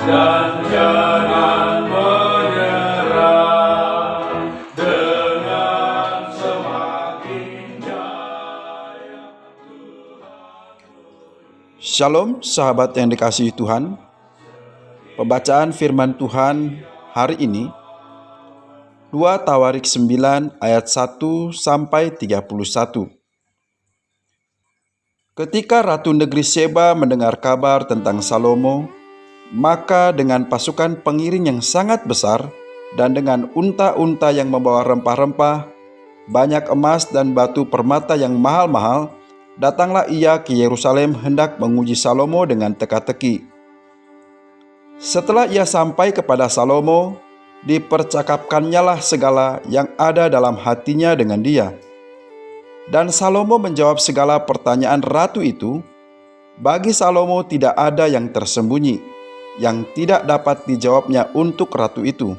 dan jangan menyerah, dengan semakin jaya Tuhan. Shalom sahabat yang dikasihi Tuhan. Pembacaan firman Tuhan hari ini 2 Tawarik 9 ayat 1 sampai 31. Ketika Ratu Negeri Seba mendengar kabar tentang Salomo, maka dengan pasukan pengiring yang sangat besar dan dengan unta-unta yang membawa rempah-rempah, banyak emas dan batu permata yang mahal-mahal, datanglah ia ke Yerusalem hendak menguji Salomo dengan teka-teki. Setelah ia sampai kepada Salomo, dipercakapkannyalah segala yang ada dalam hatinya dengan dia. Dan Salomo menjawab segala pertanyaan ratu itu. Bagi Salomo tidak ada yang tersembunyi, yang tidak dapat dijawabnya untuk ratu itu.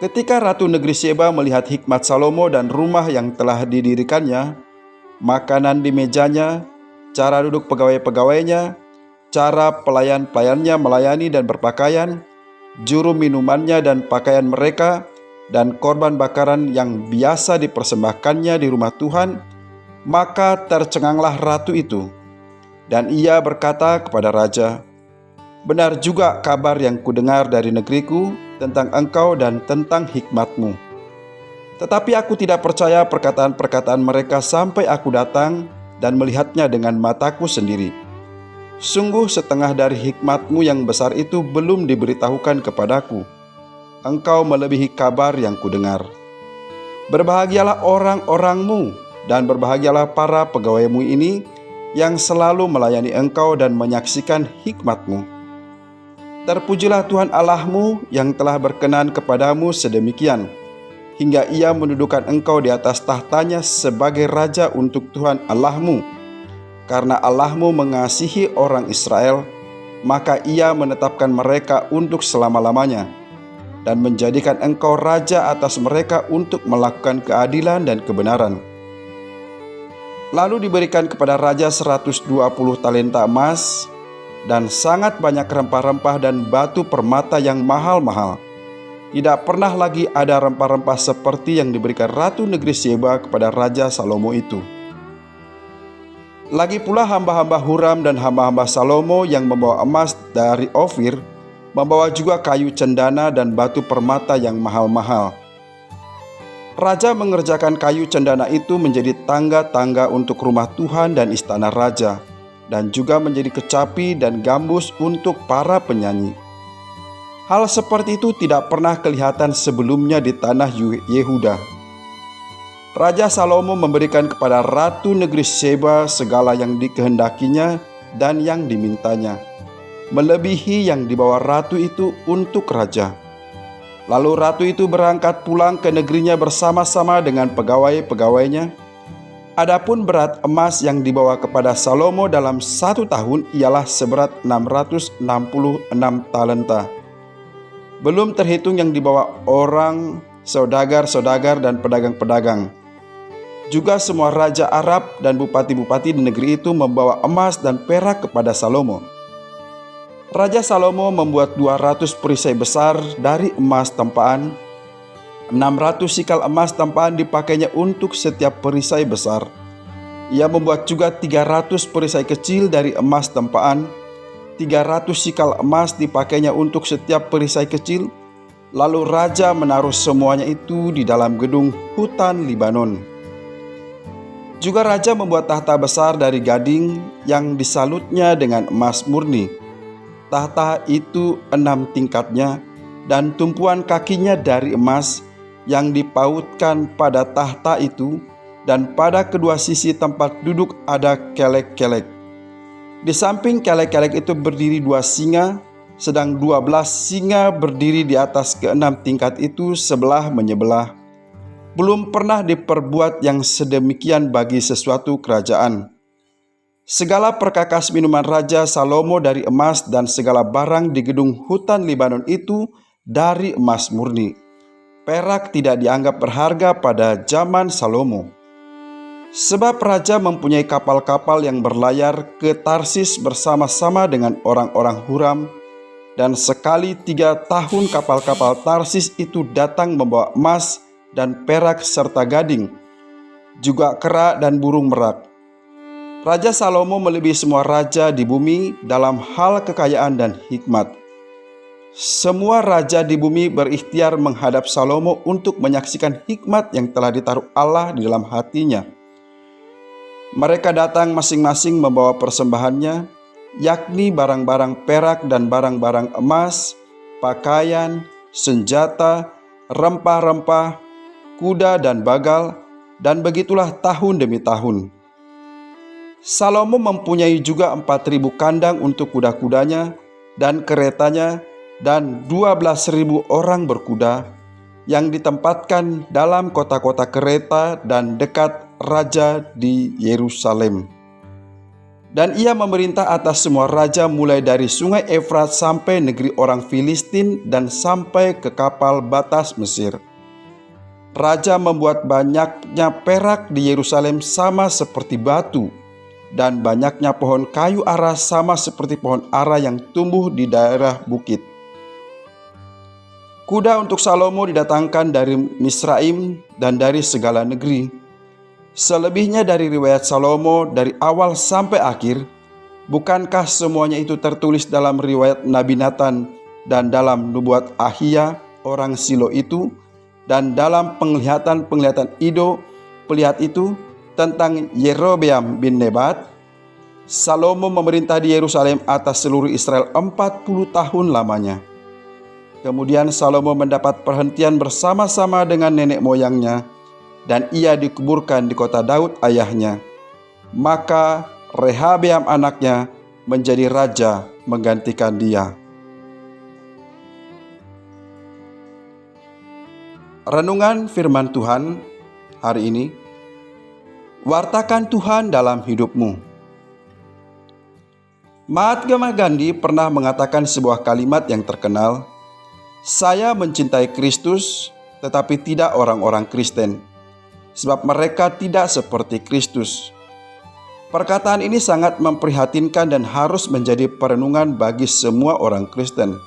Ketika Ratu Negeri Seba melihat hikmat Salomo dan rumah yang telah didirikannya, makanan di mejanya, cara duduk pegawai-pegawainya, cara pelayan-pelayannya melayani dan berpakaian, juru minumannya dan pakaian mereka, dan korban bakaran yang biasa dipersembahkannya di rumah Tuhan, maka tercenganglah ratu itu. Dan ia berkata kepada raja, "Benar juga kabar yang kudengar dari negeriku tentang engkau dan tentang hikmatmu. Tetapi aku tidak percaya perkataan-perkataan mereka sampai aku datang dan melihatnya dengan mataku sendiri. Sungguh setengah dari hikmatmu yang besar itu belum diberitahukan kepadaku. Engkau melebihi kabar yang kudengar. Berbahagialah orang-orangmu dan berbahagialah para pegawaimu ini yang selalu melayani engkau dan menyaksikan hikmatmu. Terpujilah Tuhan Allahmu yang telah berkenan kepadamu sedemikian, hingga ia mendudukan engkau di atas tahtanya sebagai raja untuk Tuhan Allahmu. Karena Allahmu mengasihi orang Israel, maka ia menetapkan mereka untuk selama-lamanya dan menjadikan engkau raja atas mereka untuk melakukan keadilan dan kebenaran." Lalu diberikan kepada raja 120 talenta emas dan sangat banyak rempah-rempah dan batu permata yang mahal-mahal. Tidak pernah lagi ada rempah-rempah seperti yang diberikan Ratu Negeri Seba kepada Raja Salomo itu. Lagi pula hamba-hamba Huram dan hamba-hamba Salomo yang membawa emas dari Ofir, membawa juga kayu cendana dan batu permata yang mahal-mahal. Raja mengerjakan kayu cendana itu menjadi tangga-tangga untuk rumah Tuhan dan istana raja, dan juga menjadi kecapi dan gambus untuk para penyanyi. Hal seperti itu tidak pernah kelihatan sebelumnya di tanah Yehuda. Raja Salomo memberikan kepada Ratu Negeri Seba segala yang dikehendakinya dan yang dimintanya, melebihi yang dibawa ratu itu untuk raja. Lalu ratu itu berangkat pulang ke negerinya bersama-sama dengan pegawai-pegawainya. Adapun berat emas yang dibawa kepada Salomo dalam 1 tahun ialah seberat 666 talenta. Belum terhitung yang dibawa orang, saudagar-saudagar dan pedagang-pedagang. Juga semua raja Arab dan bupati-bupati di negeri itu membawa emas dan perak kepada Salomo. Raja Salomo membuat 200 perisai besar dari emas tempaan. 600 sikal emas tempaan dipakainya untuk setiap perisai besar. Ia membuat juga 300 perisai kecil dari emas tempaan. 300 sikal emas dipakainya untuk setiap perisai kecil. Lalu raja menaruh semuanya itu di dalam gedung hutan Libanon. Juga raja membuat tahta besar dari gading yang disalutnya dengan emas murni. Tahta itu 6 tingkatnya dan tumpuan kakinya dari emas yang dipautkan pada tahta itu, dan pada kedua sisi tempat duduk ada kelek-kelek. Di samping kelek-kelek itu berdiri 2 singa, sedang 12 singa berdiri di atas ke-6 tingkat itu sebelah menyebelah. Belum pernah diperbuat yang sedemikian bagi sesuatu kerajaan. Segala perkakas minuman Raja Salomo dari emas dan segala barang di gedung hutan Libanon itu dari emas murni. Perak tidak dianggap berharga pada zaman Salomo. Sebab raja mempunyai kapal-kapal yang berlayar ke Tarsis bersama-sama dengan orang-orang Huram dan sekali 3 tahun kapal-kapal Tarsis itu datang membawa emas dan perak serta gading, juga kera dan burung merak. Raja Salomo melebihi semua raja di bumi dalam hal kekayaan dan hikmat. Semua raja di bumi berikhtiar menghadap Salomo untuk menyaksikan hikmat yang telah ditaruh Allah di dalam hatinya. Mereka datang masing-masing membawa persembahannya, yakni barang-barang perak dan barang-barang emas, pakaian, senjata, rempah-rempah, kuda dan bagal, dan begitulah tahun demi tahun. Salomo mempunyai juga 4.000 kandang untuk kuda-kudanya dan keretanya, dan 12.000 orang berkuda yang ditempatkan dalam kota-kota kereta dan dekat raja di Yerusalem. Dan ia memerintah atas semua raja mulai dari sungai Efrat sampai negeri orang Filistin dan sampai ke kapal batas Mesir. Raja membuat banyaknya perak di Yerusalem sama seperti batu, dan banyaknya pohon kayu ara sama seperti pohon ara yang tumbuh di daerah bukit. Kuda untuk Salomo didatangkan dari Misraim dan dari segala negeri. Selebihnya dari riwayat Salomo dari awal sampai akhir, bukankah semuanya itu tertulis dalam riwayat Nabi Nathan dan dalam nubuat Ahia orang Silo itu, dan dalam penglihatan-penglihatan Ido pelihat itu tentang Yerobeam bin Nebat? Salomo memerintah di Yerusalem atas seluruh Israel 40 tahun lamanya. Kemudian Salomo mendapat perhentian bersama-sama dengan nenek moyangnya, dan ia dikuburkan di kota Daud ayahnya. Maka Rehabeam anaknya menjadi raja menggantikan dia. Renungan firman Tuhan hari ini. Wartakan Tuhan dalam hidupmu. Mahatma Gandhi pernah mengatakan sebuah kalimat yang terkenal, "Saya mencintai Kristus, tetapi tidak orang-orang Kristen, sebab mereka tidak seperti Kristus." Perkataan ini sangat memprihatinkan dan harus menjadi perenungan bagi semua orang Kristen.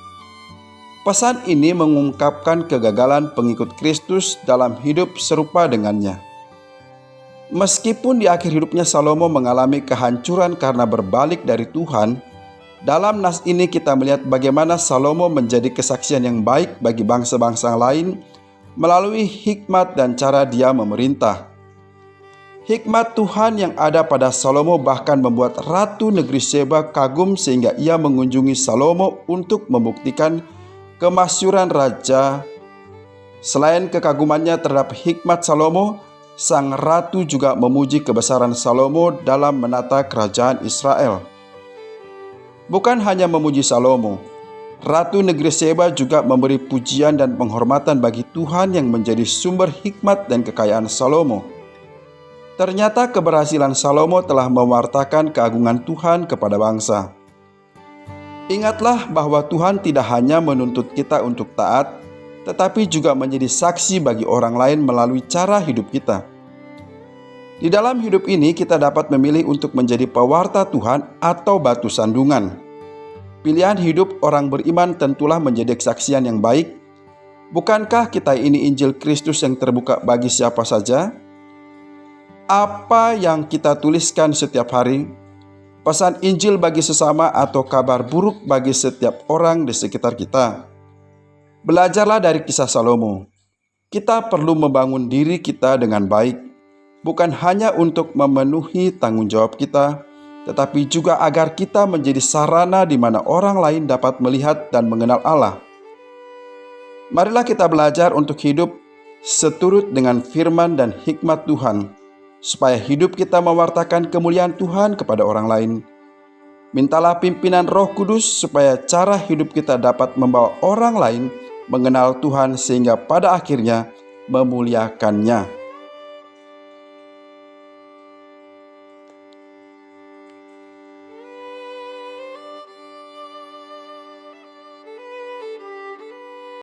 Pesan ini mengungkapkan kegagalan pengikut Kristus dalam hidup serupa dengannya. Meskipun di akhir hidupnya Salomo mengalami kehancuran karena berbalik dari Tuhan, dalam nas ini kita melihat bagaimana Salomo menjadi kesaksian yang baik bagi bangsa-bangsa lain melalui hikmat dan cara dia memerintah. Hikmat Tuhan yang ada pada Salomo bahkan membuat Ratu Negeri Seba kagum sehingga ia mengunjungi Salomo untuk membuktikan kemasyhuran raja. Selain kekagumannya terhadap hikmat Salomo, sang ratu juga memuji kebesaran Salomo dalam menata kerajaan Israel. Bukan hanya memuji Salomo, Ratu Negeri Seba juga memberi pujian dan penghormatan bagi Tuhan yang menjadi sumber hikmat dan kekayaan Salomo. Ternyata keberhasilan Salomo telah mewartakan keagungan Tuhan kepada bangsa. Ingatlah bahwa Tuhan tidak hanya menuntut kita untuk taat, tetapi juga menjadi saksi bagi orang lain melalui cara hidup kita. Di dalam hidup ini kita dapat memilih untuk menjadi pewarta Tuhan atau batu sandungan. Pilihan hidup orang beriman tentulah menjadi kesaksian yang baik. Bukankah kita ini Injil Kristus yang terbuka bagi siapa saja? Apa yang kita tuliskan setiap hari? Pesan Injil bagi sesama atau kabar buruk bagi setiap orang di sekitar kita? Belajarlah dari kisah Salomo. Kita perlu membangun diri kita dengan baik, bukan hanya untuk memenuhi tanggung jawab kita, tetapi juga agar kita menjadi sarana di mana orang lain dapat melihat dan mengenal Allah. Marilah kita belajar untuk hidup seturut dengan firman dan hikmat Tuhan, supaya hidup kita mewartakan kemuliaan Tuhan kepada orang lain. Mintalah pimpinan Roh Kudus supaya cara hidup kita dapat membawa orang lain mengenal Tuhan sehingga pada akhirnya memuliakannya.